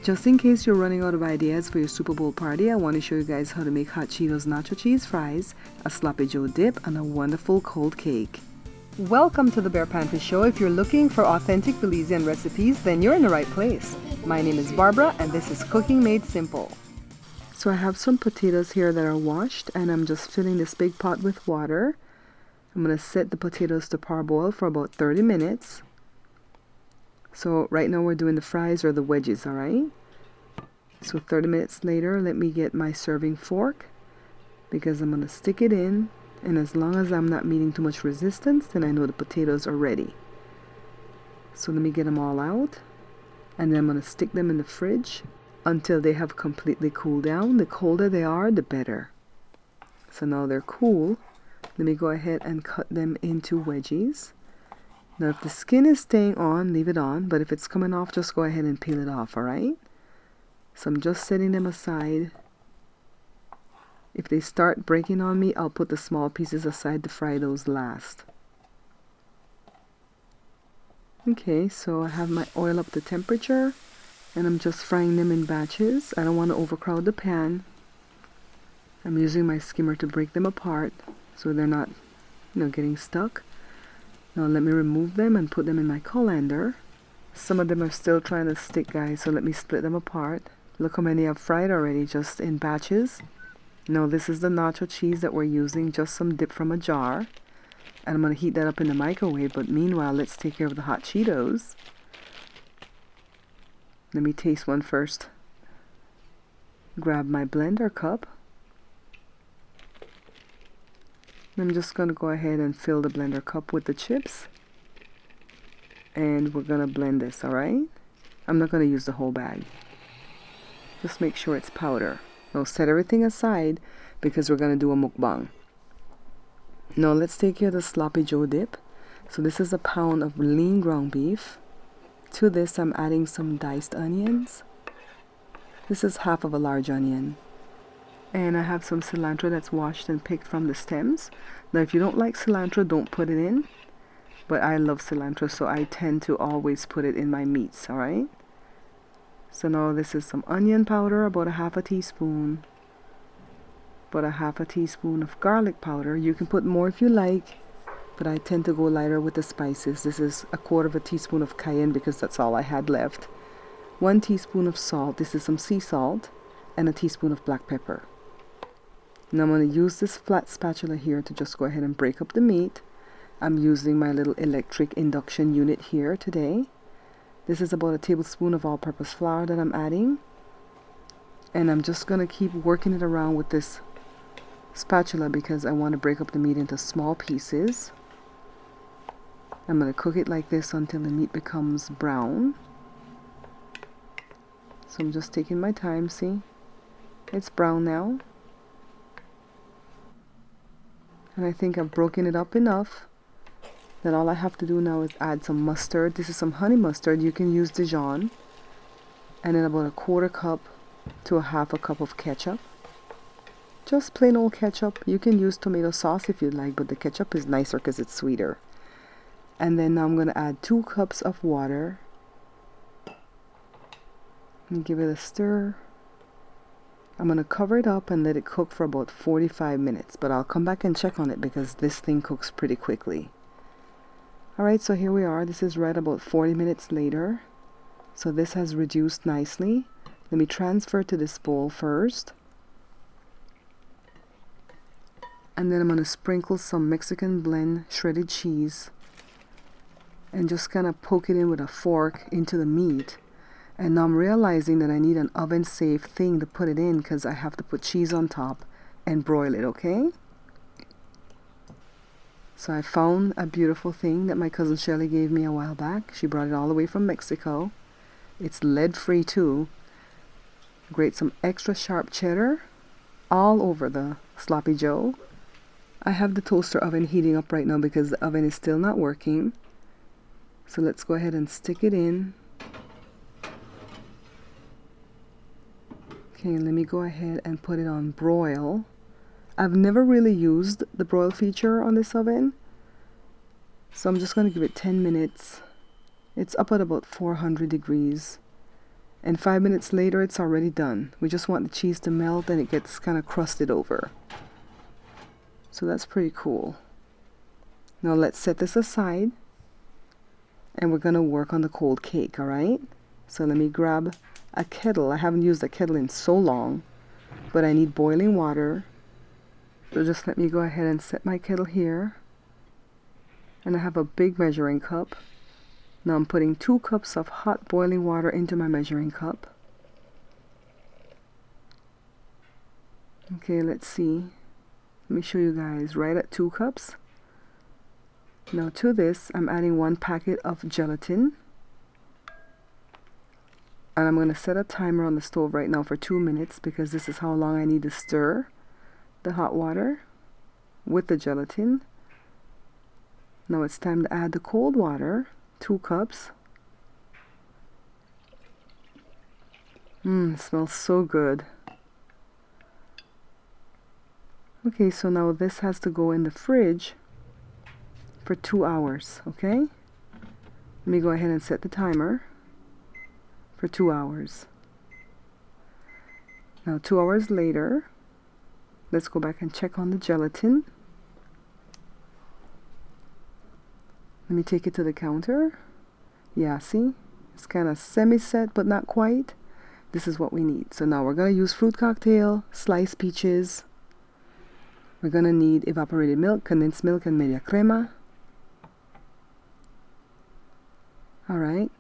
Just in case you're running out of ideas for your Super Bowl party, I want to show you guys how to make hot Cheetos nacho cheese fries, a sloppy joe dip, and a wonderful cold cake. Welcome to the Bear Pantry Show. If you're looking for authentic Belizean recipes, then you're in the right place. My name is Barbara and this is Cooking Made Simple. So I have some potatoes here that are washed and I'm just filling this big pot with water. I'm going to set the potatoes to parboil for about 30 minutes. So right now we're doing the fries or the wedges, alright? So 30 minutes later, let me get my serving fork because I'm going to stick it in. And as long as I'm not meeting too much resistance, then I know the potatoes are ready. So let me get them all out. And then I'm going to stick them in the fridge until they have completely cooled down. The colder they are, the better. So now they're cool. Let me go ahead and cut them into wedges. Now if the skin is staying on, leave it on. But if it's coming off, just go ahead and peel it off, alright? So I'm just setting them aside. If they start breaking on me, I'll put the small pieces aside to fry those last. Okay, so I have my oil up to temperature and I'm just frying them in batches. I don't want to overcrowd the pan. I'm using my skimmer to break them apart so they're not, getting stuck. Now let me remove them and put them in my colander. Some of them are still trying to stick, guys, so let me split them apart. Look how many I've fried already, just in batches. Now this is the nacho cheese that we're using, just some dip from a jar. And I'm going to heat that up in the microwave, but meanwhile, let's take care of the hot Cheetos. Let me taste one first. Grab my blender cup. I'm just going to go ahead and fill the blender cup with the chips. And we're going to blend this, alright? I'm not going to use the whole bag. Just make sure it's powder. Now set everything aside because we're going to do a mukbang. Now let's take care of the sloppy joe dip. So this is a pound of lean ground beef. To this I'm adding some diced onions. This is half of a large onion. And I have some cilantro that's washed and picked from the stems. Now if you don't like cilantro, don't put it in. But I love cilantro, so I tend to always put it in my meats, alright? So now this is some onion powder, about a half a teaspoon. About a half a teaspoon of garlic powder. You can put more if you like, but I tend to go lighter with the spices. This is a quarter of a teaspoon of cayenne because that's all I had left. 1 teaspoon of salt. This is some sea salt. And a teaspoon of black pepper. Now I'm going to use this flat spatula here to just go ahead and break up the meat. I'm using my little electric induction unit here today. This is about a tablespoon of all-purpose flour that I'm adding. And I'm just going to keep working it around with this spatula because I want to break up the meat into small pieces. I'm going to cook it like this until the meat becomes brown. So I'm just taking my time, see? It's brown now. And I think I've broken it up enough. Then all I have to do now is add some mustard. This is some honey mustard. You can use Dijon. And then about a quarter cup to a half a cup of ketchup. Just plain old ketchup. You can use tomato sauce if you'd like, but the ketchup is nicer because it's sweeter. And then now I'm going to add 2 cups of water. And give it a stir. I'm going to cover it up and let it cook for about 45 minutes. But I'll come back and check on it because this thing cooks pretty quickly. Alright, so here we are. This is right about 40 minutes later. So this has reduced nicely. Let me transfer to this bowl first. And then I'm going to sprinkle some Mexican blend shredded cheese. And just kind of poke it in with a fork into the meat. And now I'm realizing that I need an oven-safe thing to put it in because I have to put cheese on top and broil it, okay? So I found a beautiful thing that my cousin Shelley gave me a while back. She brought it all the way from Mexico. It's lead-free too. Grate some extra sharp cheddar all over the sloppy joe. I have the toaster oven heating up right now because the oven is still not working. So let's go ahead and stick it in. Okay, let me go ahead and put it on broil. I've never really used the broil feature on this oven. So I'm just going to give it 10 minutes. It's up at about 400 degrees. And 5 minutes later, it's already done. We just want the cheese to melt and it gets kind of crusted over. So that's pretty cool. Now let's set this aside and we're going to work on the cold cake, all right? So let me grab a kettle. I haven't used a kettle in so long, but I need boiling water. So just let me go ahead and set my kettle here. And I have a big measuring cup. Now I'm putting 2 cups of hot boiling water into my measuring cup. Okay, let's see. Let me show you guys right at 2 cups. Now to this, I'm adding 1 packet of gelatin. And I'm going to set a timer on the stove right now for 2 minutes because this is how long I need to stir the hot water with the gelatin. Now it's time to add the cold water, 2 cups. It smells so good. Okay, so now this has to go in the fridge for 2 hours, okay? Let me go ahead and set the timer for 2 hours. Now 2 hours later, let's go back and check on the gelatin. Let me take it to the counter. Yeah, see? It's kind of semi-set, but not quite. This is what we need. So now we're going to use fruit cocktail, sliced peaches. We're going to need evaporated milk, condensed milk, and media crema. Alright.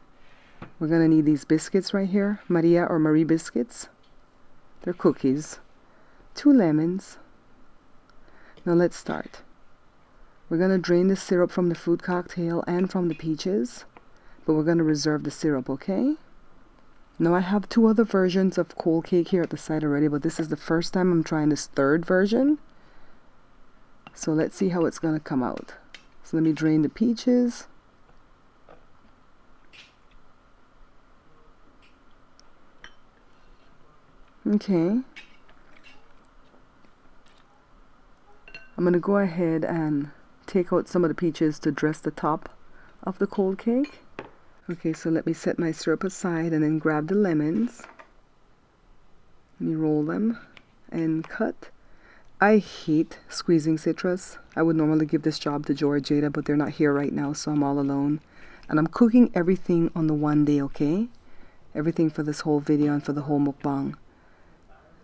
We're going to need these biscuits right here. Maria or Marie biscuits. They're cookies. 2 lemons. Now let's start. We're going to drain the syrup from the fruit cocktail and from the peaches, but we're going to reserve the syrup, okay? Now I have 2 other versions of cold cake here at the side already, but this is the first time I'm trying this 3rd version. So let's see how it's going to come out. So let me drain the peaches. Okay. I'm going to go ahead and take out some of the peaches to dress the top of the cold cake. Okay, so let me set my syrup aside and then grab the lemons. Let me roll them and cut. I hate squeezing citrus. I would normally give this job to Joe or Jada, but they're not here right now, so I'm all alone. And I'm cooking everything on the one day, okay? Everything for this whole video and for the whole mukbang.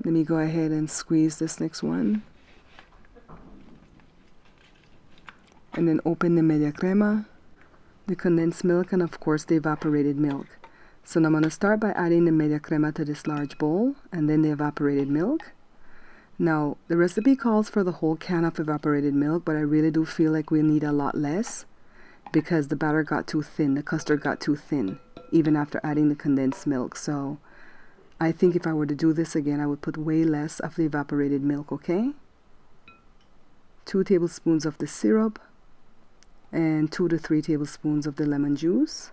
Let me go ahead and squeeze this next one. And then open the media crema, the condensed milk, and of course the evaporated milk. So now I'm going to start by adding the media crema to this large bowl and then the evaporated milk. Now the recipe calls for the whole can of evaporated milk, but I really do feel like we need a lot less because the batter got too thin, the custard got too thin, even after adding the condensed milk. So I think if I were to do this again, I would put way less of the evaporated milk, okay? 2 tablespoons of the syrup. And 2 to 3 tablespoons of the lemon juice.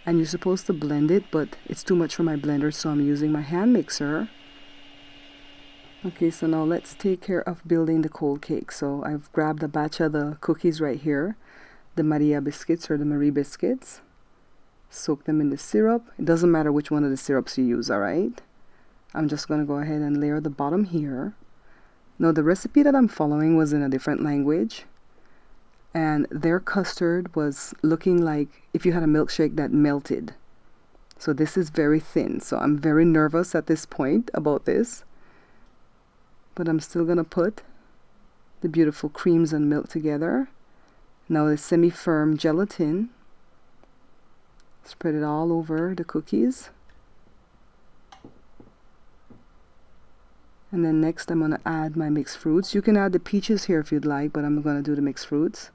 And you're supposed to blend it, but it's too much for my blender, so I'm using my hand mixer. Okay, so now let's take care of building the cold cake. So I've grabbed a batch of the cookies right here, the Maria biscuits or the Marie biscuits. Soak them in the syrup. It doesn't matter which one of the syrups you use, alright? I'm just going to go ahead and layer the bottom here. Now the recipe that I'm following was in a different language, and their custard was looking like if you had a milkshake that melted. So this is very thin, so I'm very nervous at this point about this, but I'm still gonna put the beautiful creams and milk together. Now the semi-firm gelatin, spread it all over the cookies. And then next I'm going to add my mixed fruits. You can add the peaches here if you'd like, but I'm going to do the mixed fruits.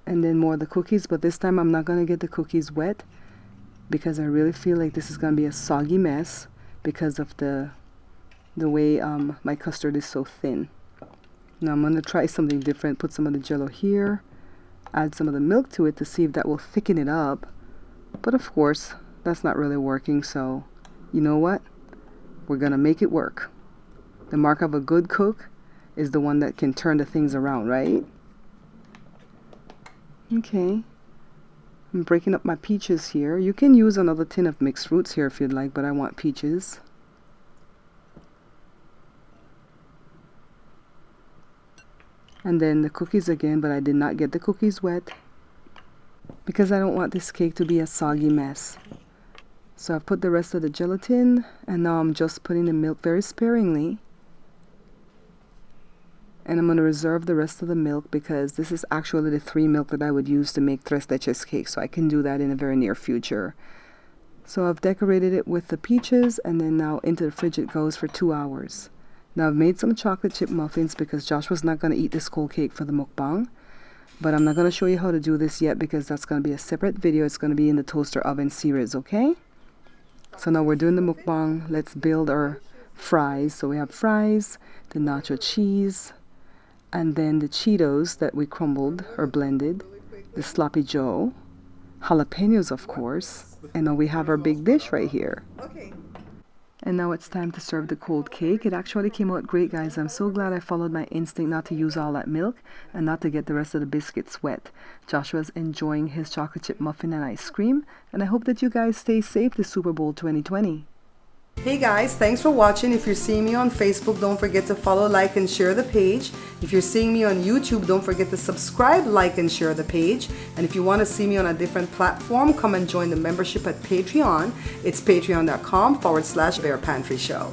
And then more of the cookies, but this time I'm not going to get the cookies wet because I really feel like this is going to be a soggy mess because of the way my custard is so thin. Now I'm going to try something different. Put some of the jello here. Add some of the milk to it to see if that will thicken it up. But of course, that's not really working, so you know what? We're going to make it work. The mark of a good cook is the one that can turn the things around, right? Okay. I'm breaking up my peaches here. You can use another tin of mixed fruits here if you'd like, but I want peaches. And then the cookies again, but I did not get the cookies wet because I don't want this cake to be a soggy mess. So I've put the rest of the gelatin, and now I'm just putting the milk very sparingly. And I'm going to reserve the rest of the milk because this is actually the 3 milk that I would use to make tres leches cake, so I can do that in a very near future. So I've decorated it with the peaches, and then now into the fridge it goes for 2 hours. Now I've made some chocolate chip muffins because Joshua's not going to eat this cold cake for the mukbang. But I'm not going to show you how to do this yet because that's going to be a separate video. It's going to be in the toaster oven series, okay? So now we're doing the mukbang. Let's build our fries. So we have fries, the nacho cheese, and then the Cheetos that we crumbled or blended, the sloppy joe, jalapenos of course, and now we have our big dish right here. And now it's time to serve the cold cake. It actually came out great, guys. I'm so glad I followed my instinct not to use all that milk and not to get the rest of the biscuits wet. Joshua's enjoying his chocolate chip muffin and ice cream, and I hope that you guys stay safe this Super Bowl 2020. Hey guys, thanks for watching. If you're seeing me on Facebook, don't forget to follow, like, and share the page. If you're seeing me on YouTube, don't forget to subscribe, like, and share the page. And if you want to see me on a different platform, come and join the membership at Patreon. It's patreon.com/Bear Pantry Show.